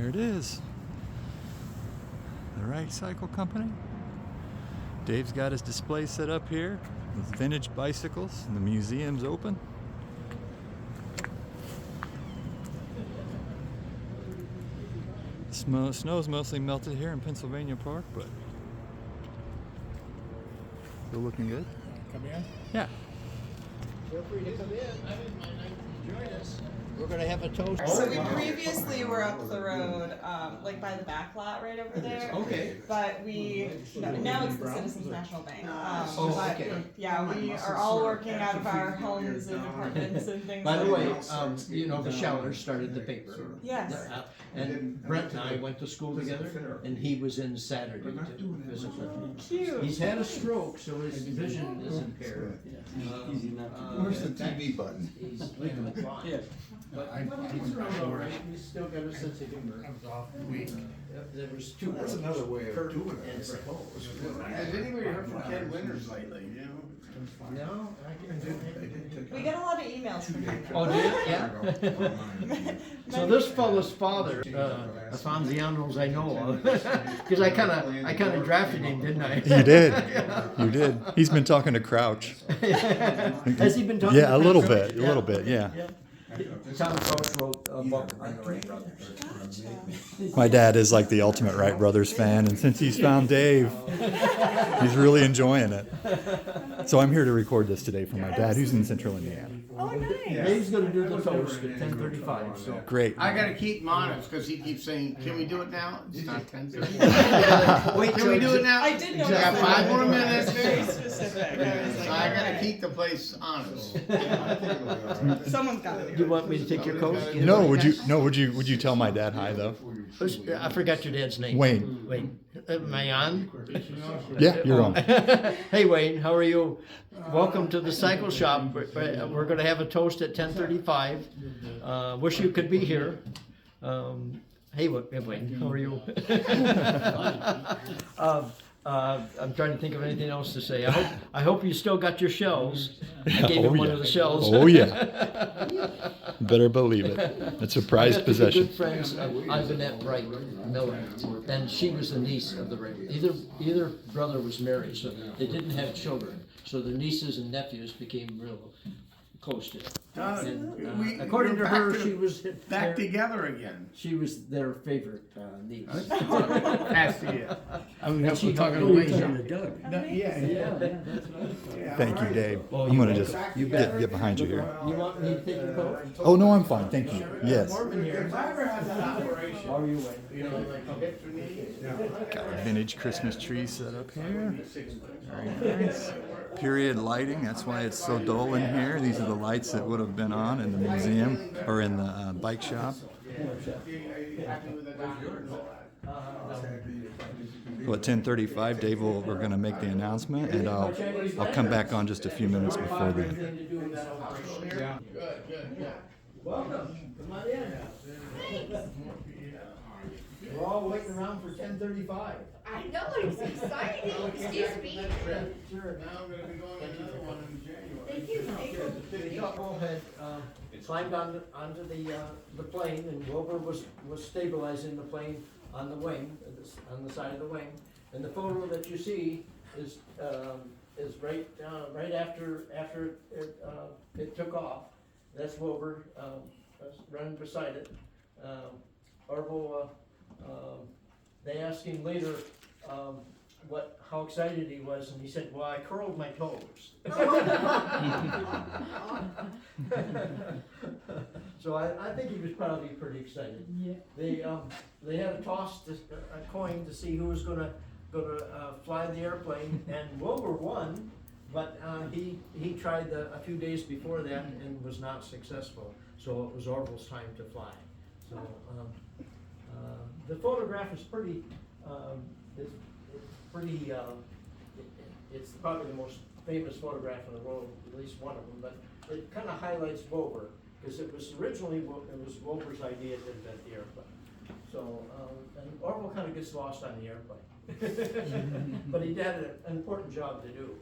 There it is. The Wright Cycle Company. Dave's got his display set up here with vintage bicycles, and the museum's open. Snow's mostly melted here in Pennsylvania Park, but still looking good. Come in? Yeah. Feel free to come in. Join us. We're going to have a toast. So we previously were up the road, like by the back lot right over there. Okay. But now it's the Citizens National Bank. But okay. yeah, we are all working out of our homes and apartments and things. By the like way, that. you know, the Shellers started the paper. Yes. And Brent and I went to school together, and he was in Saturday to visit with me. Cute. He's had a stroke, so his vision is impaired. Where's the TV button? He's legally blind. Yeah. But he's around all right. He's still got a sense of humor. I was off week. There was two. That's another way of Kurt doing and it. suppose. Has anybody heard from Ken Winters lately? No, I can do it. We get a lot of emails from him. Oh, do you? Yeah. So this fellow's father, Afonzianos I know of, because I kind of drafted him, didn't I? You did. You did. He's been talking to Crouch. Has he been talking? Yeah, to a little Crouch? bit. A little bit. Yeah. Tom Crouch wrote a book on the Wright brothers. My dad is like the ultimate Wright Brothers fan, and since he's found Dave, he's really enjoying it. So I'm here to record this today for my dad, who's in Central Indiana. Oh, nice. Dave's gonna do the toast at 10:35. So Great. I gotta keep him honest because he keeps saying, "Can we do it now?" It's not 10:30. wait, Can we do it now? I did know We got that. 5 more minutes. Very specific. I was like, So I gotta alright. keep the place honest. Someone's got to Do do you it. want me to take your coat? No, would you tell my dad hi though? I forgot your dad's name. Wayne. Wayne. Am I on? Yeah, you're on. Hey Wayne, how are you? Welcome to the cycle shop. We're going to have a toast at 10:35. Wish you could be here. Hey Wayne, how are you? I'm trying to think of anything else to say. I hope you still got your shells. I gave him one of the shells. Oh yeah. Better believe it. It's a prized possession. Good friends of Ivanette Wright Miller, and she was a niece of the Wright. Either brother was married, so they didn't have children. So the nieces and nephews became real close to it. And, according to her, she was Back together again. She was their favorite niece. Has to get. I'm And she talking helped to raise Lisa. Doug. Yeah. That's right. Thank you, Dave. Oh, I'm you gonna bet. just You bet. get behind you here. You want me to take your coat? Oh no, I'm fine. Thank you. Yes. Warm in here. If I ever have that operation, How are you, Wayne? you know, like hip or knee, Got a vintage Christmas tree set up here. Very nice. Period lighting. That's why it's so dull in here. These are the lights that would have been on in the museum or in the bike shop. Well, at 10:35, Dave we're going to make the announcement, and I'll come back on just a few minutes before then. Welcome. Come on in. We're all waiting around for 10:35. I know, it's exciting. Excuse me. Sure. Now I'm gonna be going to another one in January. Thank you. The couple had climbed onto the plane, and Wilbur was stabilizing the plane on the wing, on the side of the wing. And the photo that you see is right after it took off. That's Wilbur running beside it. Orville, they asked him later how excited he was, and he said, "Well, I curled my toes." So I think he was probably pretty excited. Yeah. They had a toss, a coin to see who was gonna fly the airplane, and Wilbur won, but he tried a few days before that and was not successful. So it was Orville's time to fly. So the photograph is pretty. It's probably the most famous photograph in the world, at least one of them. But it kind of highlights Wilbur because it was Wilbur's idea to invent the airplane. So and Orville kind of gets lost on the airplane, but he had an important job to do.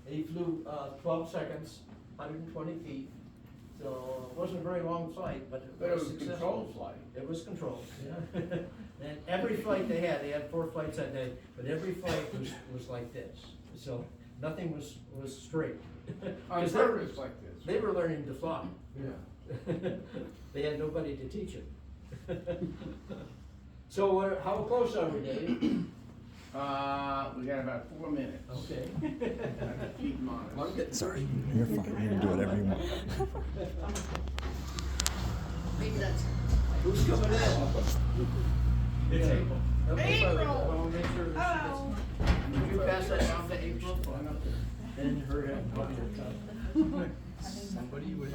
He flew 12 seconds, 120 feet, So it wasn't a very long flight, but But it it was was a successful. controlled flight. It was controlled, yeah. And every flight they had 4 flights that day, but every flight was like this. So nothing was straight. On 'Cause purpose like this. they were learning to fly. Yeah. They had nobody to teach it. So how close are we, Dave? We got about 4 minutes. Okay. Keep them honest. Sorry, you're fine. You can do whatever you want. Maybe that's. Who's coming in? It's April. Okay, April. I wanna make sure that she Oh. gets- Would you pass that down to April? And her head. Somebody would.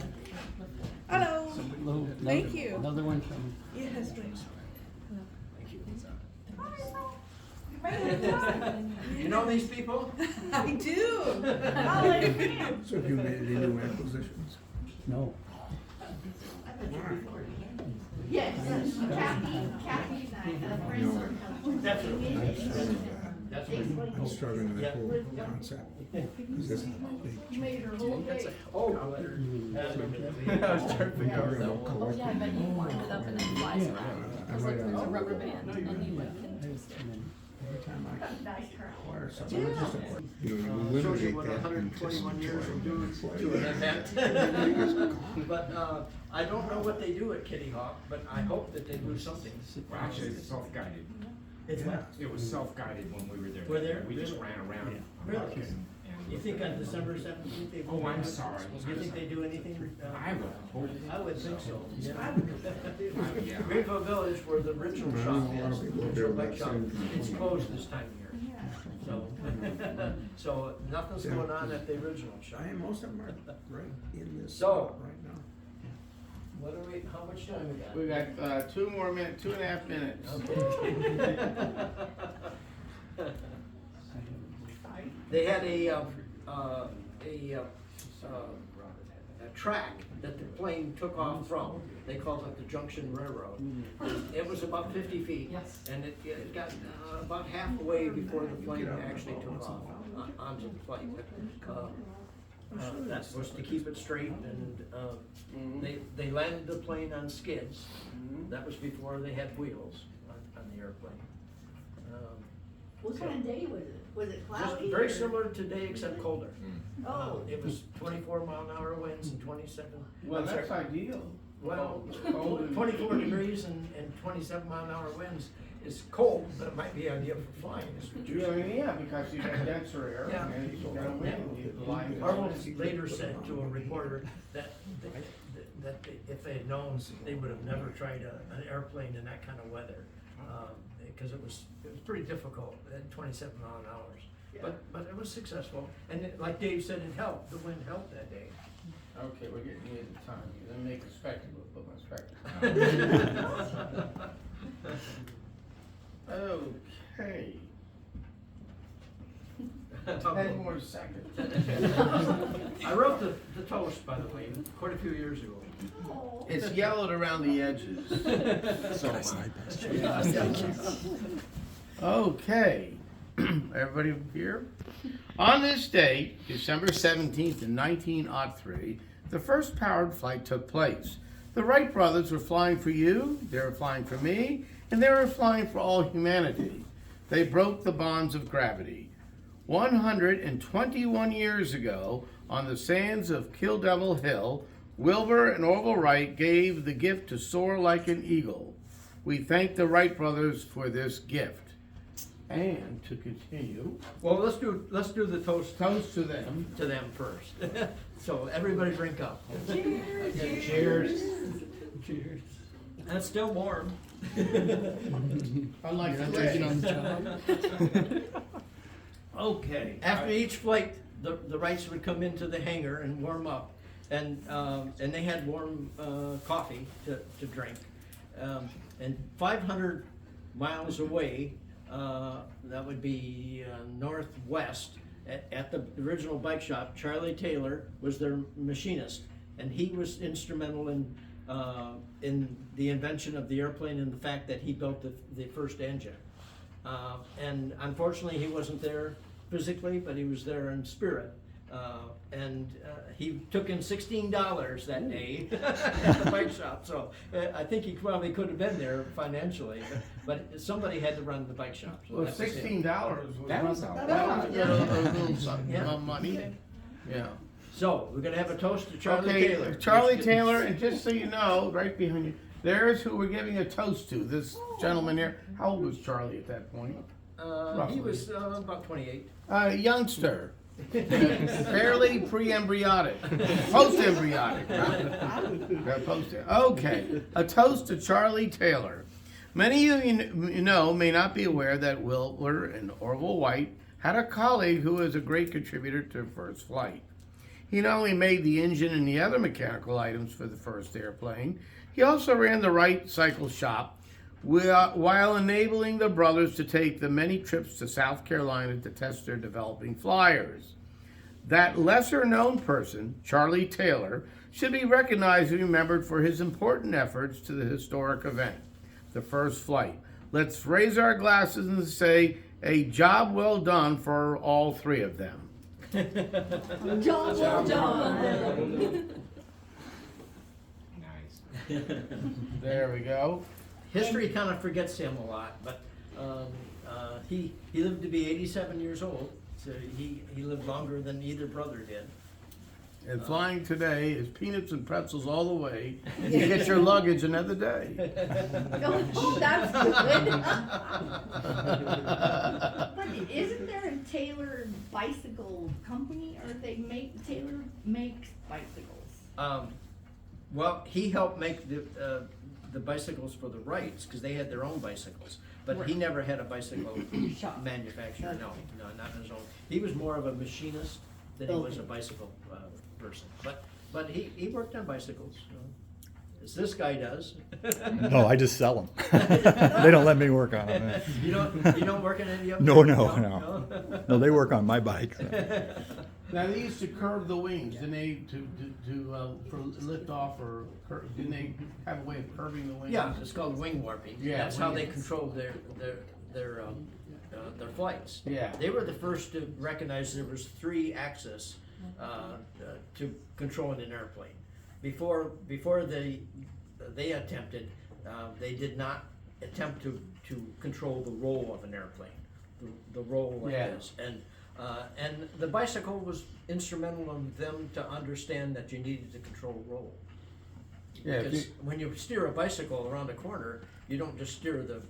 Hello. Hello, Thank you. Another one from. Yes, please. You know these people? I do. So have you made any new acquisitions? No. Yes, Kathy and I, friends. Definitely. That's what. I'm struggling with that whole concept. Because this is big. You made her whole day. Oh, I was trying to figure out that one. Oh, yeah, I bet you wind it up and it flies around. I It's might like there's a have, rubber band and you like can every time I Nice crown. acquire something, I just, you Shows you eliminate what that. 121 years of doing employee. to an event. But I don't know what they do at Kitty Hawk, but I hope that they do something. Well, actually, it's self-guided. It's what? It was self-guided when we were there. Were there? We just Really? ran around. on Really? buses and You think on December 17th they? Oh, I'm sorry. Do you think they do anything? I would hope. I would think so, yeah. Yeah. Greenville Village, where the ritual shop Well, a lot is, of the people ritual do bike that shop, same thing. it's closed this time of year. So, so nothing's Yeah. going on at the original shop. I am, most of them are right in this So- spot right now. What are we, how much time we got? We got 2 more minutes, 2.5 minutes. Okay. They had a track that the plane took off from. They called it the Junction Railroad. It was about 50 feet. Yes. And it got about halfway before the plane actually took off onto the plane. That was to keep it straight, and they landed the plane on skids. That was before they had wheels on the airplane. What kind of day was it? Was it Just cloudy? very or- similar to today, except colder. Oh. It was 24-mile-an-hour winds and 27. Well, I'm that's sorry, ideal. Well, Cold and- 24 degrees and 27-mile-an-hour winds is cold, but it might be ideal for flying. is what you're saying. Yeah, because you got denser air Yeah. and you got wind. The line- Arnold later said to a reporter that if they had known, they would have never tried an airplane in that kind of weather. Because it was pretty difficult at 27 mile an hour. But it was successful. And like Dave said, it helped. The wind helped that day. Okay, we're getting near the time. You're gonna make a spectacle, put my spectacle on. Okay. 10 more seconds. I wrote the toast, by the way, quite a few years ago. It's yellowed around the edges. So okay, everybody here? On this date, December 17th in 1903, the first powered flight took place. The Wright brothers were flying for you, they were flying for me, and they were flying for all humanity. They broke the bonds of gravity. 121 years ago, on the sands of Kill Devil Hill, Wilbur and Orville Wright gave the gift to soar like an eagle. We thank the Wright brothers for this gift. And to continue, Well, let's do the toast toast to them. to them first. So everybody drink up. Cheers. Cheers. Cheers. And it's still warm. Unlike You're not today. taking on the job. Okay. After each flight, the Wrights would come into the hangar and warm up, and they had warm coffee to drink. And 500 miles away, that would be northwest, at the original bike shop, Charlie Taylor was their machinist, and he was instrumental in the invention of the airplane and the fact that he built the first engine. And unfortunately, he wasn't there physically, but he was there in spirit. And he took in $16 that day at the bike shop. So I think he probably could have been there financially, but somebody had to run the bike shop. So Well, that was him. $16 That was a a lot. Yeah. A little something, Yeah. money. Yeah. So we're gonna have a toast to Charlie Okay, Taylor. Charlie Taylor, and just so you know, right behind you, there's who we're giving a toast to. This gentleman here. How old was Charlie at that point? He roughly. was about 28. Youngster. Fairly pre-embryonic, post-embryonic. Okay, a toast to Charlie Taylor. Many of you know may not be aware that Wilbur and Orville Wright had a colleague who was a great contributor to first flight. He not only made the engine and the other mechanical items for the first airplane, he also ran the Wright cycle shop while enabling the brothers to take the many trips to South Carolina to test their developing flyers. That lesser-known person, Charlie Taylor, should be recognized and remembered for his important efforts to the historic event, the first flight. Let's raise our glasses and say, a job well done for all three of them. Job well done. Nice. There we go. History kind of forgets him a lot, but he lived to be 87 years old, so he lived longer than either brother did. And flying today is peanuts and pretzels all the way. You get your luggage another day. Oh, that's good. But isn't there a Taylor bicycle company, or Taylor makes bicycles? Well, he helped make the bicycles for the Wrights, because they had their own bicycles. But he never had a bicycle Shop. manufacturer, no, not his own. He was more of a machinist than he was a bicycle person. But he worked on bicycles, as this guy does. No, I just sell them. They don't let me work on them. You don't work on any of them? No. No, they work on my bike. Now they used to curve the wings, didn't they, for lift off, or didn't they have a way of curving the wings? Yeah, it's called wing warping. Yeah, That's how they wing- controlled their flights. Yeah. They were the first to recognize there was 3 axes to controlling an airplane. Before they attempted, they did not attempt to control the roll of an airplane, the roll like Yeah. this. And the bicycle was instrumental in them to understand that you needed to control roll. Yeah, Because when you steer a bicycle around a corner, you don't just steer the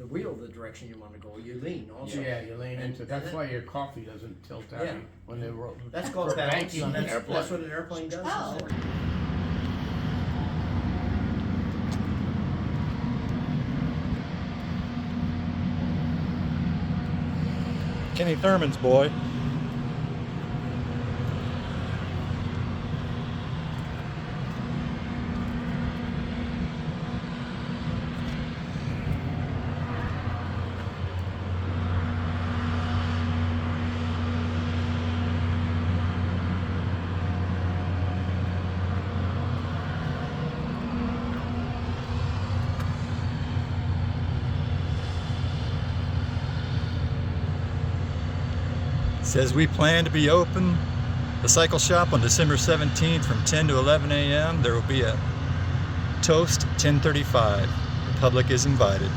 wheel the direction you want to go, you lean also. Yeah, you lean into it. That's and why your coffee doesn't tilt out Yeah. when they roll. That's called balance. banking on an airplane. That's what an airplane does. Oh. Kenny Thurman's boy. Says we plan to be open, the cycle shop, on December 17th from 10 to 11 a.m. There will be a toast at 10:35. The public is invited.